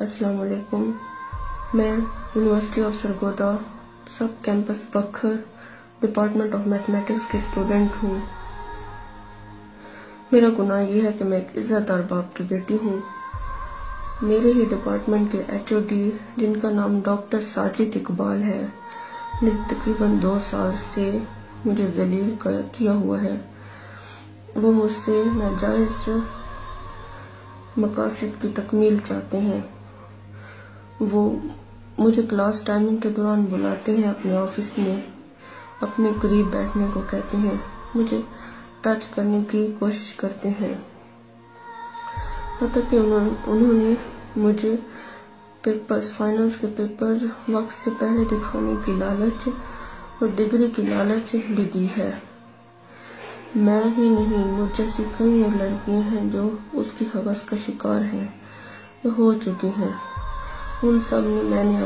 अस्सलाम वालेकुम। मैं यूनिवर्सिटी ऑफ सरगोदा सब कैंपस बखर डिपार्टमेंट ऑफ मैथमेटिक्स की स्टूडेंट हूँ। मेरा गुनाह यह है कि मैं एक इज्जतदार बाप की बेटी हूँ। मेरे ही डिपार्टमेंट के एचओडी जिनका नाम डॉक्टर साजिद इकबाल है ने तकरीबन 2 साल से मुझे जलील किया हुआ है। वो मुझसे नाजायज मकासद की तकमील चाहते हैं। वो मुझे क्लास टाइमिंग के दौरान बुलाते हैं अपने ऑफिस में, अपने करीब बैठने को कहते हैं, मुझे टच करने की कोशिश करते हैं। हत्ता कि उन्होंने मुझे पेपर्स, फाइनेंस के पेपर्स वक्त से पहले दिखाने की लालच और डिग्री की लालच भी दी है। मैं ही नहीं, मुझ जैसी कई और लड़कियां हैं जो उसकी हवस का शिकार हैं, जो हो चुकी हैं। उन सब ने मैंने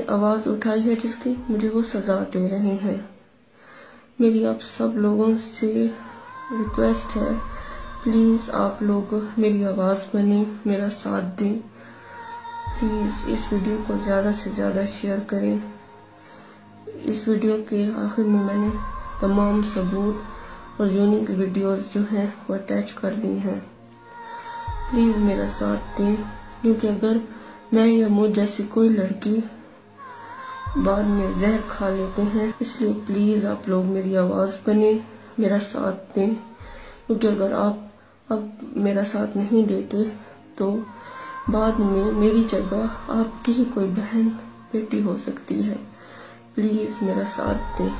आवाज उठाई है, जिसकी मुझे वो सजा दे रहे हैं। मेरी आप सब लोगों से रिक्वेस्ट है, प्लीज आप लोग मेरी आवाज बने, मेरा साथ दें। प्लीज इस वीडियो को ज्यादा से ज्यादा शेयर करें। इस वीडियो के आखिर में मैंने तमाम सबूत और यूनिक वीडियोस जो हैं वो अटैच कर दी हैं। प्लीज मेरा साथ दें, क्योंकि अगर मैं या मुझ जैसी कोई लड़की बाद में जहर खा लेते हैं, इसलिए प्लीज आप लोग मेरी आवाज बने, मेरा साथ दें। क्योंकि अगर आप अब मेरा साथ नहीं देते तो बाद में मेरी जगह आपकी ही कोई बहन बेटी हो सकती है। प्लीज मेरा साथ दें।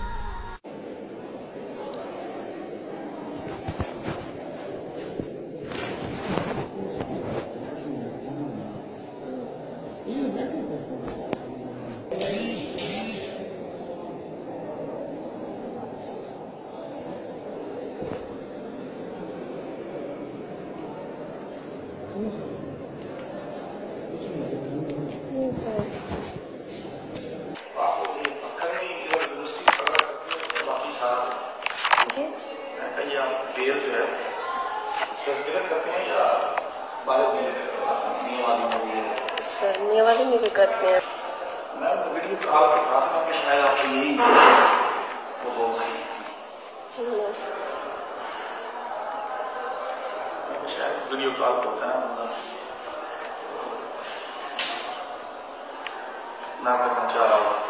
सर नियवादी में भी करते हैं। मैं वीडियो तो आपके प्रार्थना में शायद आपको यही वो हो भाई शायद वीडियो कॉल होता है, मैं आपको पहुंचा रहा हूँ।